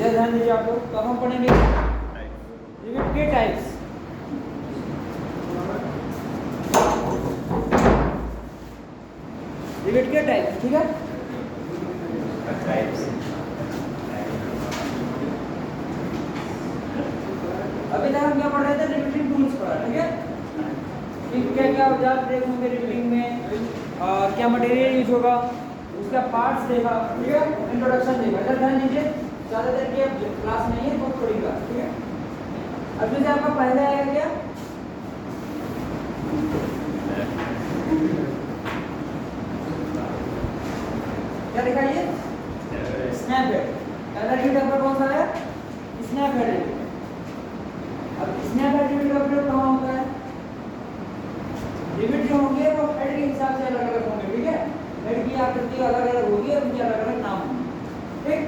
इधर ध्यान दीजिए आप लोग। तो हम पढ़ेंगे लिमिट के टाइप्स। लिमिट के टाइप्स, ठीक है। अभी तक हम क्या पढ़ रहे थे? रिपीटिंग टूल्स पढ़ा, ठीक है। क्या क्या औजार प्रयोग होंगे रिपीटिंग में, और क्या मटेरियल यूज होगा, उसका पार्ट्स देखा, ठीक है। इंट्रोडक्शन देखा। इधर ध्यान दीजिए, ज़्यादा देर की अब क्लास नहीं है, बहुत थोड़ी क्लास, ठीक है। अब जैसे आपका पहले आएगा क्या, क्या दिखाइए? Snap head. पहला यूनिट आपका कौन सा है? Snap head. अब स्नैप हेड यूनिट का प्रयोग कहाँ होता है? लिमिट जो होंगे वो हेड के हिसाब से अलग अलग होंगे, ठीक है। हेड की आकृति अलग अलग होगी और उनके अलग अलग नाम होंगे, ठीक।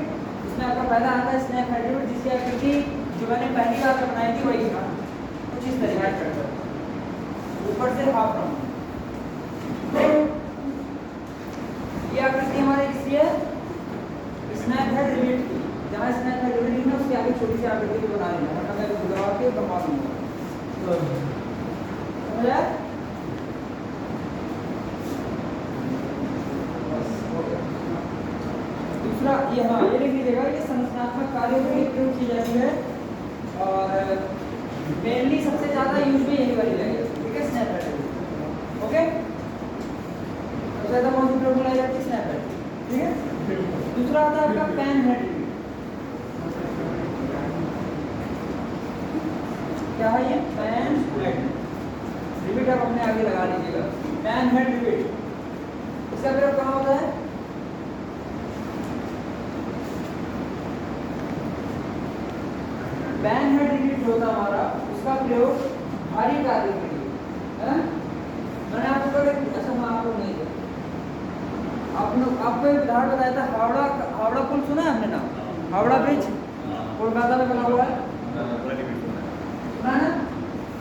इसमें आपका पहला आता है स्नैप हेड यूनिट, जिसकी आकृति जो मैंने पहली बार बनाई थी वही था, कुछ इस तरीके से ऊपर से हाफ राउंड। ये आकृति हमारी किसकी है? स्नैप हेड यूनिट की। जहाँ स्नैप हेड यूनिट है उसके आगे छोटी सी आकृति को बना लेना, वरना मैं तो दबा के बनवा दूंगा। समझ आया? दूसरा ये, हाँ ये लिख लीजिएगा, ये संरचनात्मक कार्यों में प्रयोग की जाती है और मेनली सबसे ज्यादा यूज में यही वाली लगेगी, ठीक है। Snap head, okay. सबसे ज्यादा कौन सी प्रयोग में लाई जाती है? स्नैप हेड, ठीक है। दूसरा आता है आपका पैन हेड। क्या है ये? पैन हेड रिपीट आप अपने आगे लगा लीजिएगा। पैन हेड रिपीट, इसका प्रयोग कहाँ होता है? पैन हेड रिपीट जो होता है हमारा, उसका प्रयोग भारी कार्य के लिए है ना। मैंने आपको कल ऐसा मैं आपको नहीं दिया, आपको एक उदाहरण बताया था। हावड़ा पुल सुना है आपने नाम? हावड़ा ब्रिज कोलकाता में बना हुआ है, सुना है ना?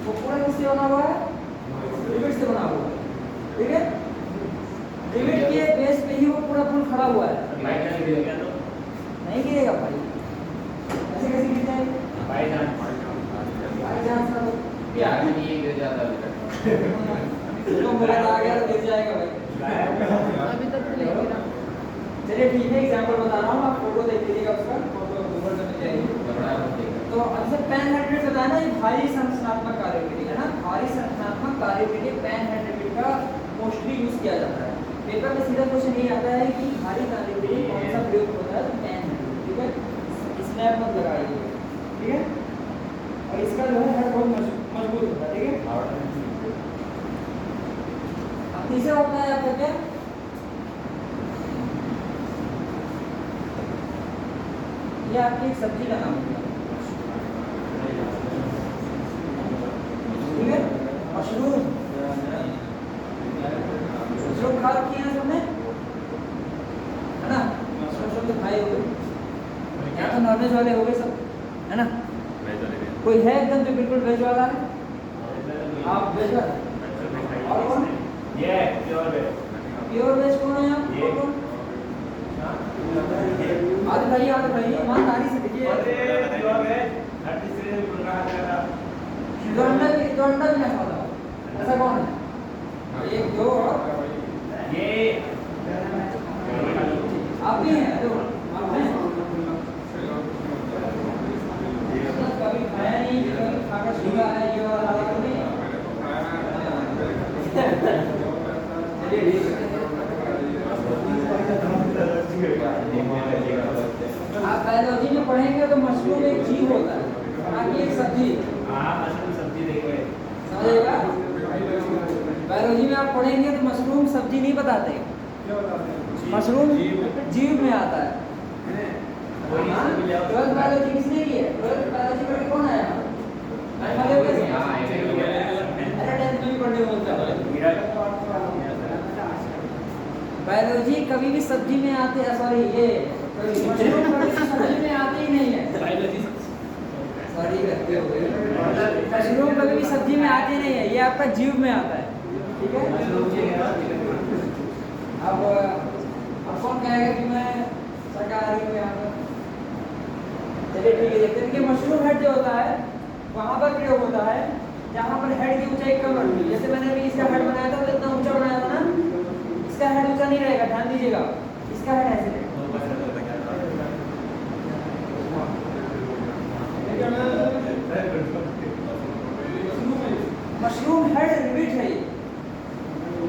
वो पूरा किससे बना हुआ है? रिवेट से बना हुआ है, ठीक है। रिवेट के बेस पे ही वो पूरा पुल खड़ा हुआ है। नहीं गिरेगा भाई, ऐसे कैसे गिर जाएगा? बाई चांस ना क्या नहीं गिर जाता तो मेरा आ गया तो गिर जाएगा भाई। अभी तक तो नहीं गिरा। चलिए ठीक है, एग्जांपल बता रहा हूँ, आप फोटो देख लीजिएगा उसका, फोटो गूगल में मिल जाएगी। तो अब से पैन हेड रिपीट बताया ना, ये भारी संरचनात्मक कार्य के लिए है ना। भारी संरचनात्मक कार्य के लिए पैन हेड रिपीट का मोस्टली यूज किया जाता है। पेपर में सीधा क्वेश्चन ये आता है कि भारी कार्य के लिए कौन सा प्रयोग होता है? तो पैन हेड, ठीक है। स्नैप मत लगाइए, ठीक है। और इसका जो है हेड बहुत मजबूत होता है, ठीक है। अब तीसरा होता है आपका क्या? ये आपकी एक सब्जी का नाम है, ठीक है। मशरूम, मशरूम खा रखी है सबने, है ना। मशरूम तो खाए हो गए, या तो नॉनवेज वाले हो गए सब, है ना। कोई है एकदम जो बिल्कुल वेज वाला है? आप वेज और कौन? ये प्योर वेज। प्योर वेज कौन है आप? कौन? आज भाई ईमानदारी से देखिए। जो अंडा भी ना खाता, ऐसा कौन है? एक दो और ये आप भी हैं, दो आप हैं। कभी खाया नहीं, कभी खाकर सुना है, ये वाला तो नहीं। आप बायोलॉजी में पढ़ेंगे तो मशरूम एक जीव होता है, बाकी एक सब्जी। समझेगा? बायोलॉजी में आप पढ़ेंगे तो मशरूम सब्जी नहीं बताते, मशरूम जीव में आता है। ट्वेल्थ बायोलॉजी किसने की है? ट्वेल्थ बायोलॉजी में कौन आया? अरे 10th में भी पढ़ने बोलता है। बायोलॉजी कभी भी सब्जी में आते हैं, सॉरी ये मशरूम कभी सब्जी में आते ही नहीं है। सॉरी करते हो गए, मशरूम कभी भी सब्जी में आते नहीं है, ये आपका जीव में आता है, ठीक है। अब कौन कहेगा कि मैं शाकाहारी हूँ? यहाँ पर चलिए ठीक है, देखते हैं कि मशरूम हेड जो होता है वहाँ पर प्रयोग होता है जहाँ पर हेड की ऊंचाई कम रखनी है। जैसे मैंने अभी इसका हेड बनाया था तो इतना ऊंचा बनाया था ना, इसका हेड ऊंचा नहीं रहेगा, ध्यान दीजिएगा। इसका हेड ऐसे रहेगा। मशरूम हेड रिबिट है ये,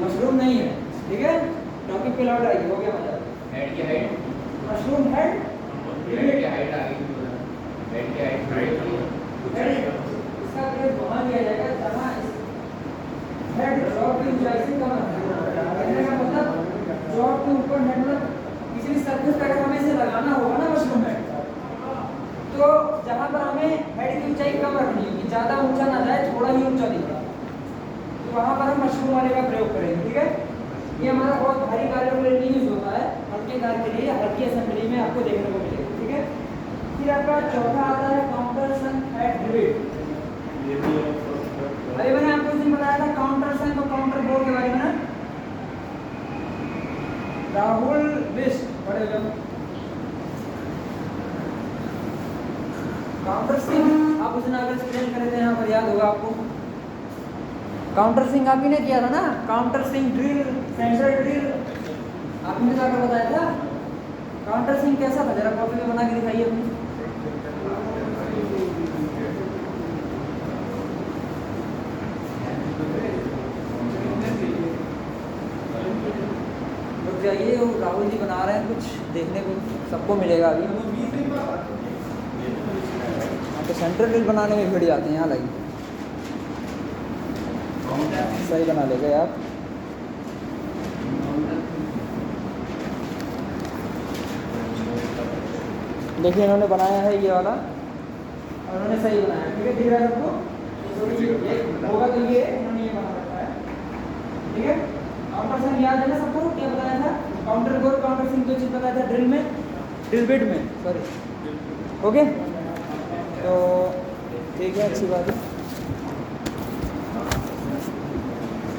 मशरूम नहीं है, ठीक है। टॉपिक पे लौट आइए, हो गया मतलब हेड की हाइट, मशरूम हेड हेड की हाइट आ गई, हेड की हाइट इसका प्रयोग वहाँ किया जाएगा जहाँ हेड जॉब की ऊंचाई से कम है। कहने का मतलब जॉब के ऊपर हेड, मतलब किसी भी सरफेस पर अगर हमें इसे लगाना होगा ना मशरूम हेड, तो जहाँ पर हमें हेड की ऊंचाई कम रखनी होगी, ज़्यादा ऊंचा ना जाए, थोड़ा ही ऊंचा दिखे, तो वहाँ पर हम मशरूम वाले का प्रयोग करेंगे, ठीक है। ये हमारा बहुत भारी कार्यों के लिए नहीं यूज होता है, हल्के कार्य के लिए, हल्की असेंबली में आपको देखने को मिलेगा, ठीक है। फिर आपका चौथा आता है काउंटर सन हेड रिबिट। अभी मैंने आपको उस दिन बताया था काउंटर सन और काउंटर बोर के बारे में ना, राहुल बिस्ट पढ़े हो। काउंटर सिंह आप उसने अगर एक्सप्लेन करे थे, यहाँ पर याद होगा आपको। काउंटर सिंह आप ही ने किया था ना, counter Singh drill, sensor drill आपने जाकर बताया था। काउंटर सिंह कैसा था, जरा कॉपी में बना के दिखाइए अपनी। रुक जाइए, वो राहुल जी बना रहे हैं, कुछ देखने को सबको मिलेगा अभी। तो सेंट्रल ड्रिल बनाने में भिड़ जाते हैं, यहाँ लगी सही बना लेंगे आप। देखिए इन्होंने बनाया है ये वाला, और उन्होंने सही बनाया, ठीक है, दिख रहा है सबको। होगा तो ये इन्होंने ये बना रखा है, ठीक है। काउंटर सिंह याद है ना सबको, क्या बताया था, काउंटर गोल काउंटर सिंह दो चीज बताया था ड्रिल में, ड्रिल बिट में, सॉरी, ओके। तो ठीक है, अच्छी बात है,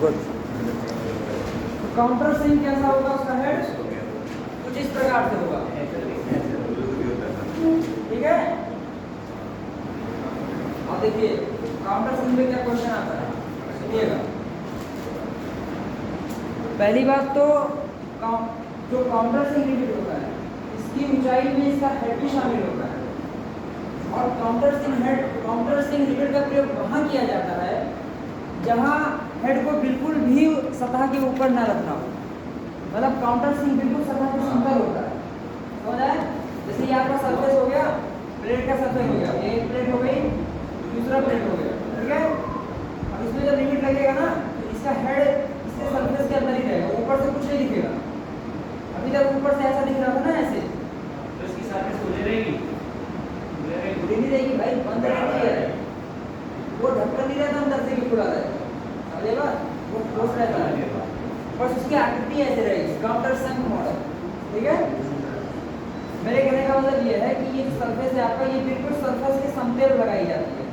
गुड। काउंटर सिंह कैसा होगा, उसका हेड कुछ इस प्रकार से होगा, ठीक है। अब देखिए काउंटर सिंह में क्या क्वेश्चन आता है, सुनिएगा। पहली बात तो जो काउंटर सिंह रिबिट होता है, इसकी ऊंचाई में इसका हेड भी शामिल होता है, और काउंटर सिंह रिबिट का प्रयोग वहाँ किया जाता है जहाँ हेड को बिल्कुल भी सतह के ऊपर ना रखना हो, मतलब काउंटर सिंह बिल्कुल सतह के समतल होता है, समझ आया। जैसे ये आपका सरफेस हो गया, प्लेट का सरफेस हो गया, एक प्लेट हो गई, दूसरा प्लेट हो गया, ठीक है। अब इसमें जब लिमिट लगेगा ना, तो इसका हेड इसके सरफेस के अंदर ही रहेगा, ऊपर से कुछ नहीं दिखेगा। अभी तक ऊपर से ऐसा दिख रहा था ना, ऐसे, तो इसकी सरफेस खुली रहेगी, खुली नहीं रहेगी भाई, बंद रहती है, वो ढक्कन नहीं रहता अंदर से कि खुला रहता, समझेगा, वो ठोस रहता है, बस उसकी आकृति ऐसे रहेगी, काउंटर संघ मॉडल, ठीक है। मेरे कहने का मतलब ये है कि ये जो सरफेस है आपका, ये बिल्कुल सरफेस के समतल लगाई जाती है,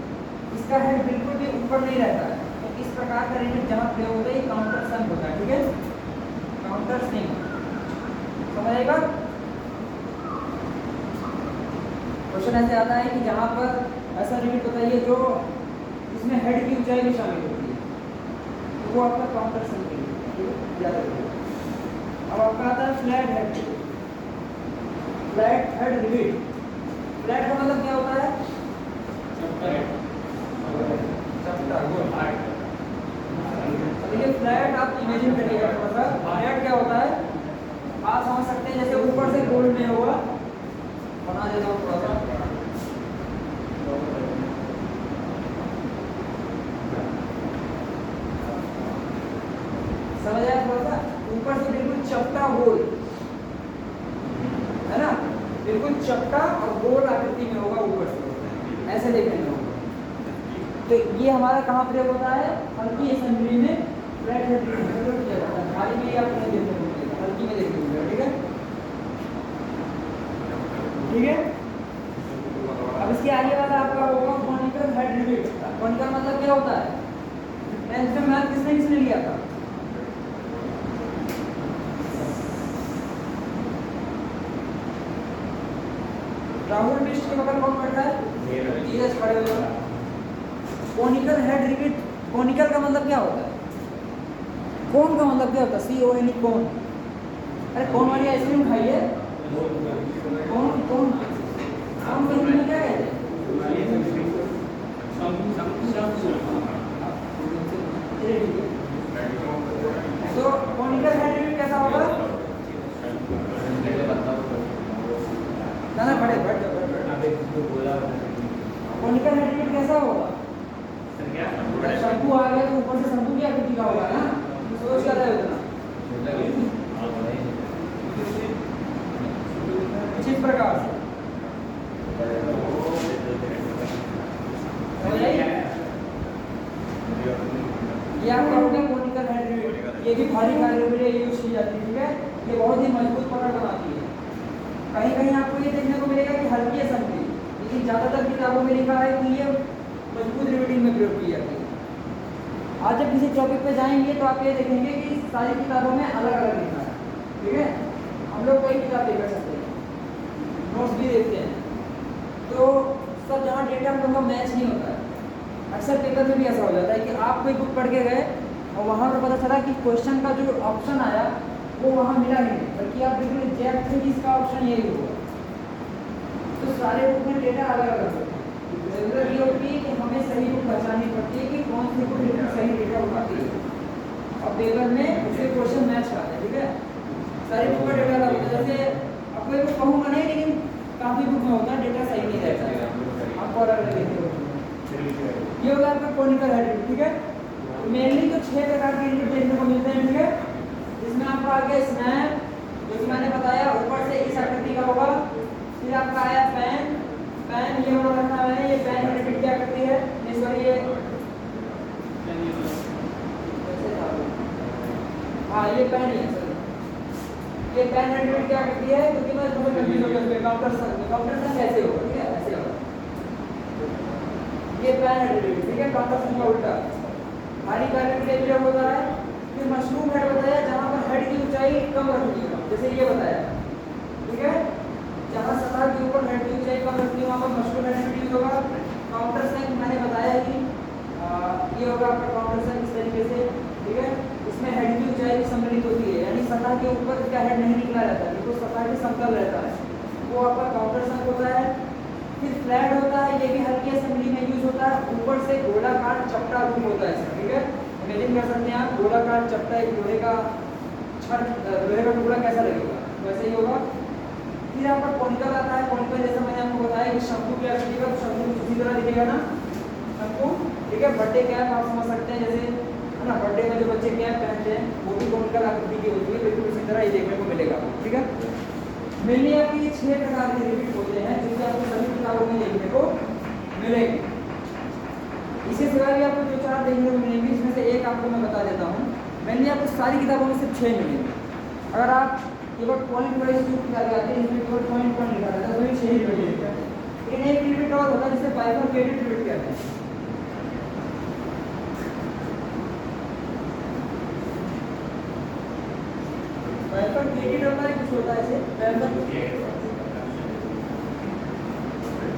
इसका हेड बिल्कुल भी ऊपर नहीं रहता है। तो इस प्रकार का रिबिट जहाँ प्रयोग होता है, ये काउंटर संघ होता है, ठीक है, काउंटर सिंह, समझेगा। क्वेश्चन ऐसे आता है कि जहाँ पर ऐसा रिबिट बताइए जो इसमें हेड की ऊंचाई भी शामिल होती है, तो वो आपका काउंटर सिंह रिबिट, ठीक है, याद रखिए। अब आपका आता है flat head, flat head रिबिट। Flat का मतलब क्या होता है, चपटा, गोल। देखिए फ्लैट आप इमेजिन करिएगा थोड़ा सा, फ्लैट क्या होता है आप समझ सकते हैं, जैसे ऊपर से गोल में होगा, बना देता हूँ थोड़ा सा, समझ आया थोड़ा सा, ऊपर से बिल्कुल चपटा गोल है ना, बिल्कुल चपटा और गोल आकृति में होगा, ऊपर से ऐसे देखने में होगा। तो ये हमारा कहाँ प्रयोग होता है, हल्की असेंबली में फ्लैट हेड प्रयोग किया जाता है, भारी में आपको नहीं देखने को मिलेगा, हल्की में देखने को मिलेगा, ठीक है। अब इसके आगे वाला आपका होगा कॉनिकल हेड रिबिट। कॉनिकल मतलब क्या होता है, टेंथ में मैथ किसने लिया था, राहुल बिष्ट के बगल कौन बैठा है? नीरज खड़े हुए हैं। कोनिकल हेड रिवेट, कोनिकल का मतलब क्या होता है? कोन का मतलब क्या होता है? CON कोन। अरे कोन वाली आइसक्रीम खाइए। कोन कोन कोन के हिंदी में क्या कहते हैं? तो कोनिकल हेड रिवेट कैसा होगा? ना खड़े बैठ जाओ। कोनिकल हेड रिवेट कैसा होगा? शंकु आ गया तो ऊपर से शंकु की आकृति का होगा ना, सोच क्या रहे उतना इस प्रकार से। ये आपका हो गया कोनिकल हेड रिवेट। ये भी भारी कार्य के लिए यूज की जाती है, ठीक है। ये बहुत ही मजबूत पकड़ बनाती है। कहीं कहीं आपको ये देखने को मिलेगा कि हल्की असेंबली, लेकिन ज़्यादातर किताबों में लिखा है कि ये मजबूत रिवेटिंग में प्रयोग की जाती है। आज जब किसी टॉपिक पे जाएंगे तो आप ये देखेंगे कि सारी किताबों में अलग अलग लिखा है, ठीक है। हम लोग कोई किताब देख सकते हैं, नोट्स भी देखते हैं, तो सब जहाँ डेटा हम लोग का मैच नहीं होता है। अक्सर पेपर में भी ऐसा हो जाता है कि आप कोई बुक पढ़ के गए और वहाँ पर पता चला कि क्वेश्चन का जो ऑप्शन आया वो वहाँ मिला ही नहीं, बल्कि आप बिल्कुल एग्जैक्ट थे कि इसका ऑप्शन यही होगा। तो सारे बुक में डेटा अलग अलग होता है। जरूरत ये होती है कि हमें सही बुक पहचाननी पड़ती है कि कौन सी बुक बिल्कुल सही डेटा उठाती है और पेपर में उसके क्वेश्चन मैच करते हैं, ठीक है। सारी बुक का डेटा अलग होता है। जैसे अब कोई बुक कहूँगा नहीं, लेकिन काफ़ी बुक में होता है डेटा सही नहीं रहता है, आपको अलग अलग देखते हो। ये होगा आपका कोनिकल हेड रिवेट, ठीक है। मेनली तो 6 प्रकार के रिवेट देखने को मिलते हैं, ठीक है। इसमें आपका आ गया स्नैप, जो कि मैंने बताया ऊपर से इस आकृति का होगा। फिर आपका आया पैन, पैन ये वाला रखा है, ये पैन रिवेट क्या करती है? सॉरी ये हाँ ये पैन ही है सर। ये पैन रिवेट क्या करती है? क्योंकि मैं थोड़ा कंफ्यूज हो गया, काउंटर सन कैसे होगा, ठीक है, ऐसे होगा। ये पैन रिवेट, ठीक है, काउंटर सन का उल्टा। भारी कार्य के लिए होता है। फिर मशरूम हेड बताया, जहाँ पर हेड की ऊंचाई कम रखनी है, जैसे ये बताया, ठीक है। जहाँ सतह के ऊपर हेड की ऊंचाई कम रखनी है वहाँ पर मशरूम हेड यूज होगा। काउंटर सैंक मैंने बताया कि ये होगा आपका काउंटर सैंक इस तरीके से, ठीक है। इसमें हेड की ऊंचाई भी सम्मिलित होती है, यानी सतह के ऊपर का हेड नहीं निकला रहता है, तो सतह के समतल रहता है, वो आपका काउंटर सैंक होता है। फिर फ्लैट होता है, ये भी हल्की असेंबली में यूज होता है। ऊपर से गोलाकार चपटा रूप होता है इसका, ठीक है। इमेजिन कर सकते हैं आप, गोलाकार चपटा एक लोहे का लोहे का टुकड़ा कैसा लगेगा, वैसे ही होगा। फिर आपका कोनिकल आता है। कोनिकल जैसा मैंने आपको बताया कि शंकु की आकृति का, शंकु उसी तरह दिखेगा ना, शंकु, ठीक है। बर्थडे कैप आप समझ सकते हैं, जैसे है ना, बर्थडे में जो बच्चे कैप पहनते हैं वो भी कोनिकल आकृति की होती है, बिल्कुल उसी तरह ही देखने को मिलेगा, ठीक है। मेनली आपके ये 6 प्रकार के रिवेट होते हैं, जिनके आपको सभी किताबों में देखने को मिलेंगे। इसके सिवा भी आपको 2-4 देखने को मिलेंगे, इसमें से एक आपको मैं बता देता हूँ। मेनली आपको सारी किताबों में सिर्फ 6 मिलेंगे। अगर आप केवल पॉइंट वाइज जो किताबें आती है, इसमें केवल पॉइंट लिखा रहता है, वही 6 ही रिवेट लिखा है। लेकिन एक रिवेट और होता है जिसे बाइफरकेटेड रिवेट कहते हैं। बाइफरकेटेड होता है, कुछ होता है ऐसे,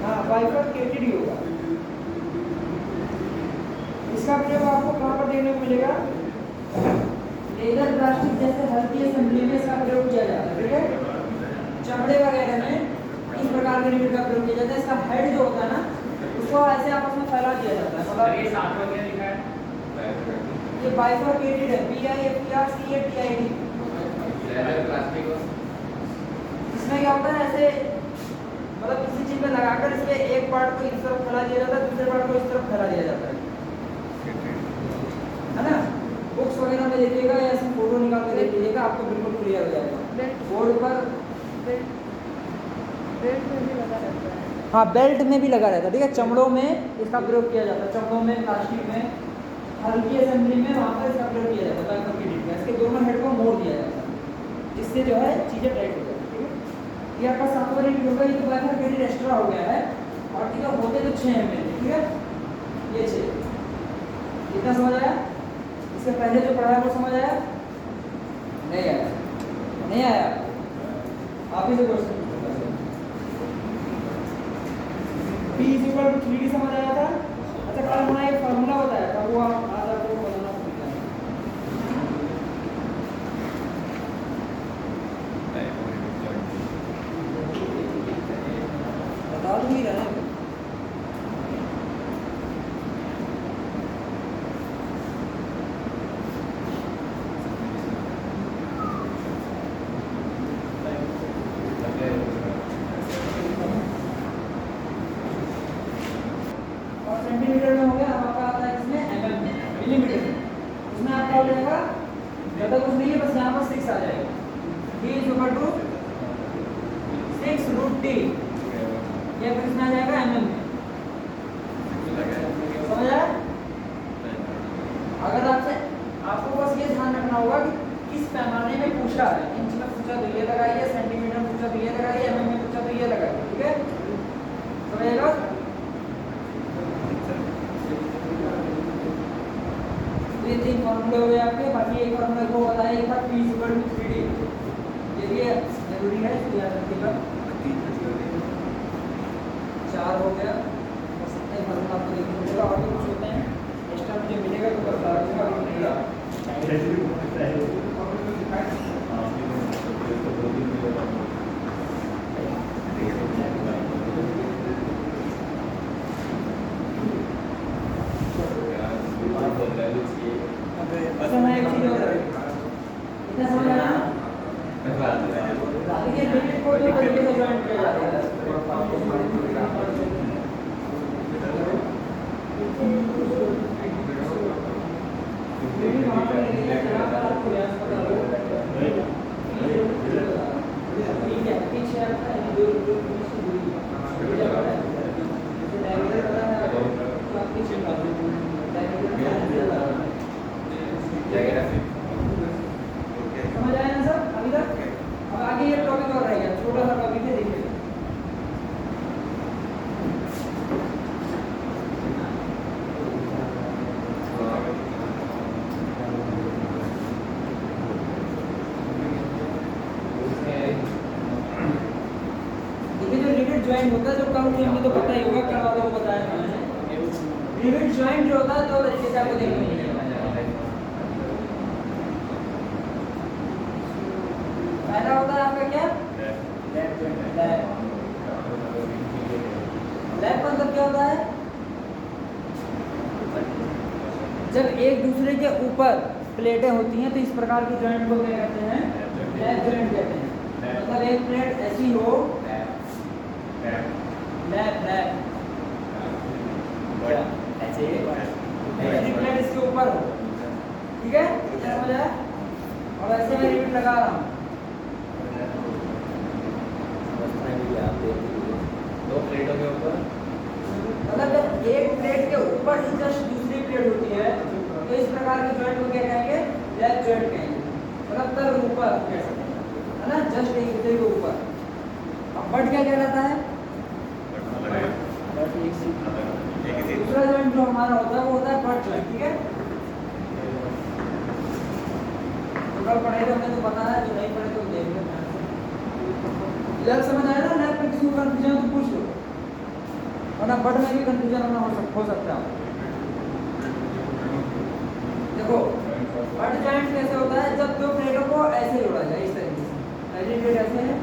हाँ बाइफरकेटेड ही होगा। इसका प्रयोग आपको कहाँ पर देखने को मिलेगा? लेदर प्लास्टिक जैसे हल्की असेंबली में इसका प्रयोग किया जाता है, ठीक है। चमड़े वगैरह में इस प्रकार के रिवेट का प्रयोग किया जाता है। इसका हेड जो होता है ना, उसको ऐसे आपस में फैला दिया जाता है, मतलब ये साथ में क्या लिखा है? ये बाइफरकेटेड है, BIFRCATID। लेदर प्लास्टिक इसमें क्या होता है, ऐसे मतलब किसी चीज में लगाकर इसके एक पार्ट को इस तरफ फैला दिया जाता है, दूसरे पार्ट को इस तरफ फैला दिया जाता है ना। बुक्स वगैरह में देखिएगा या ऐसे फोटो निकाल के देख लीजिएगा, आपको बिल्कुल क्लियर हो जाएगा। बोर्ड पर बेल्ट में भी लगा रहता है। हाँ बेल्ट में भी लगा रहता है, ठीक है। चमड़ों में इसका प्रयोग किया जाता है, चमड़ों में, प्लास्टिक में, हल्की असेंबली में, वहाँ पर इसका प्रयोग किया जाता है। बाइफरकेटेड में इसके दोनों हेड को मोड़ दिया जाता है, जिससे जो है चीज़ें टाइट हो जाती है, ठीक है। ये आपका 7वां रिवेट होगा। ये तो बाइफरकेटेड एक्स्ट्रा हो गया है, और ठीक है होते तो 6 हैं मेरे, ठीक है। ये 6 कितना समझ आया? इससे पहले जो पढ़ाया वो समझ आया? नहीं आया? नहीं आया? आप ही से question b equal to 3d समझ आया था। अच्छा कल हमने एक फार्मूला बताया था, वो आप आज आपको बनाना भूल गए। बता दूं ही रहे हैं। और सेंटीमीटर में हो गया, अब आपका आता है इसमें mm में, मिलीमीटर में। उसमें आपका हो जाएगा ज़्यादा कुछ नहीं है, बस यहाँ पर 6 आ जाएगा। d equal to 6 root t, ये फिर इसमें आ जाएगा mm में। समझ आया? अगर आपसे आपको बस ये ध्यान रखना होगा कि किस पैमाने में पूछा है। इंच में पूछा तो ये लगाइए, सेंटीमीटर में पूछा तो ये लगाइए, mm में पूछा तो ये लगाइए। ठीक है, समझेगा? ये 3 फॉर्मूले हो गए आपके। बाकी एक फॉर्मूला को बताया, ये था p इक्वल टू 3d, ये भी जरूरी है, इसको याद रखिएगा। 4 हो गया, बस इतने फॉर्मूला आपको देखने मिलेगा। और भी कुछ होते हैं एक्स्ट्रा मुझे मिलेगा तो बता दूंगा, अभी मिलेगा। अच्छा मैं एक चीज और इतना समझ आया ना? देखिए लिमिट को जो तरीके से ज्वाइन किया जाता है, लिमिट वहाँ पर लेके चला कर आपको व्यास पता हो। ठीक है, पीछे आपका है दो बीच की दूरी, जैसे डायमीटर पता है आपको तो आप पीछे डायमीटर समझ आया ना सर अभी तक? अब आगे ये टॉपिक और रहेगा, छोटा सा टॉपिक है, देखिए। देखिए जो रिवेट ज्वाइंट होता है, जो कम थी हमें तो पता ही होगा, क्या वाला वो बताया मैंने। रिवेट ज्वाइंट जो होता है दो तरीके से आपको देखने को मिलेगा। पहला होता है आपका क्या? Lap joint. लैप का मतलब क्या होता है? जब एक दूसरे के ऊपर प्लेटें होती हैं तो इस प्रकार की ज्वाइंट को क्या कहते हैं? लैप ज्वाइंट कहते हैं। मतलब एक प्लेट ऐसी हो, लैप लैप ऐसे प्लेट इसके ऊपर हो, ठीक है, समझ आया? और ऐसे मैं रिपीट लगा रहा हूँ, दो प्लेटों के ऊपर, मतलब जब एक प्लेट के ऊपर ही जस्ट दूसरी प्लेट होती है तो इस प्रकार के जॉइंट को क्या कहेंगे? लैप जॉइंट कहेंगे। मतलब तर ऊपर कह सकते हैं, है ना, जस्ट एक दूसरे के ऊपर। अब बट क्या कहलाता है? दूसरा जॉइंट जो हमारा होता है वो होता है बट जॉइंट। ठीक है, तो कल पढ़े तो हमें तो पता है, जो नहीं पढ़े तो देख लो। लैप समझ आया ना? लैप में किसी को कंफ्यूजन तो पूछ लो, वरना बट में भी कंफ्यूजन होना हो सकता है। देखो बट जॉइंट कैसे होता है? जब दो प्लेटों को ऐसे जोड़ा जाए, इस तरीके से, पहली प्लेट ऐसे है,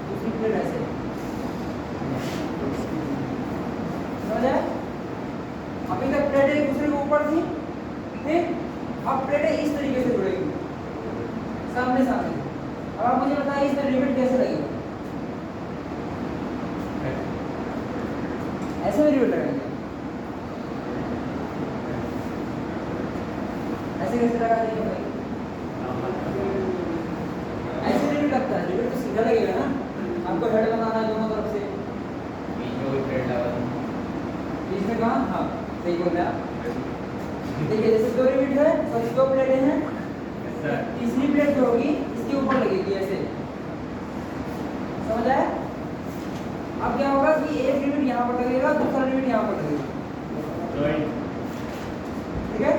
दूसरी प्लेट ऐसे है, समझ आया? अभी तक प्लेटें एक दूसरे के ऊपर थी, ठीक, अब प्लेटें इस तरीके से जुड़ेगी, सामने सामने। अब आप मुझे बताइए इसमें रिवेट कैसे लगेगा? ऐसे में रिवेट लगाएंगे, ऐसे कैसे लगा देंगे भाई? ऐसे रिवेट लगता है, रिवेट तो सीधा लगेगा ना। आपको हेड बनाना है दोनों तरफ से, बीच में कोई प्लेट लगा दो, बीच में कहाँ? हाँ सही बोल रहे हैं आप। देखिए जैसे दो रिवेट है, सॉरी दो प्लेटें हैं, तीसरी प्लेट जो होगी इसके ऊपर लगेगी ऐसे, समझ आया? अब क्या होगा कि एक रिवेट यहाँ पर लगेगा, दूसरा रिवेट यहाँ पर लगेगा, ठीक है,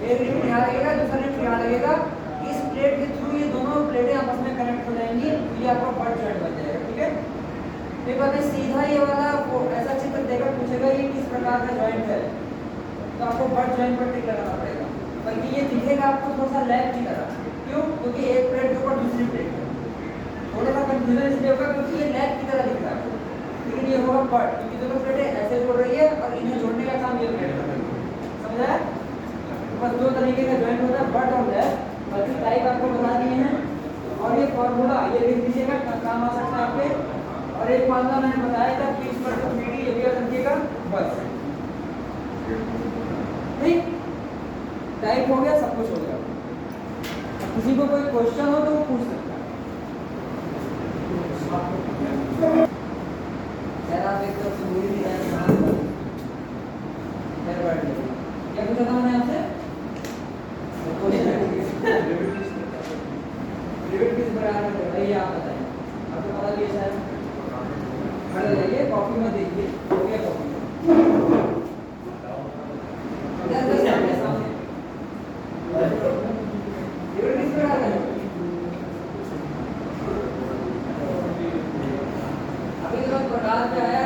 एक रिवेट यहाँ लगेगा, दूसरा रिवेट यहाँ लगेगा। इस प्लेट के थ्रू ये दोनों प्लेटें आपस में कनेक्ट हो जाएंगी, ये आपका बट जॉइंट बन जाएगा। ठीक है, ये बात है, सीधा ये वाला वो ऐसा चित्र प्रकार का जॉइंट है तो आपको बट जॉइंट पर टिक लगाना पड़ेगा, बल्कि ये दिखेगा आपको थोड़ा सा लैग की तरह। क्यों? क्योंकि एक प्लेट के ऊपर दूसरी प्लेट है। थोड़ा सा कंफ्यूजन इसलिए होगा क्योंकि ये लैग की तरह दिख रहा है, लेकिन ये होगा बट, क्योंकि दोनों प्लेटें ऐसे जोड़ रही है और इन्हें जोड़ने का काम ये प्लेट कर रही है। समझ आया? बस दो तरीके का जॉइंट होता है, बट और लैग, बाकी टाइप आपको बता दिए हैं। और ये फॉर्मूला ये लिख दीजिएगा, काम आ सकता है आपके। और एक मामला मैंने बताया था कि इस पर तो पीडी ये भी याद रखिएगा बस। ठीक, टाइप हो गया, सब कुछ हो गया। अब किसी को कोई क्वेश्चन हो तो वो पूछ सकता है। यार आप एक तो पूरी नहीं जाए क्या पूछा था मैंने आपसे? लिमिट किस प्रकार में होता है ये आप बताएं। आपको पता भी है शायद, खड़े रहिए, कॉपी में देखिए, हो गया कॉपी सामने। लिमिट किस प्रकार का है? अभी तो प्रकार क्या है?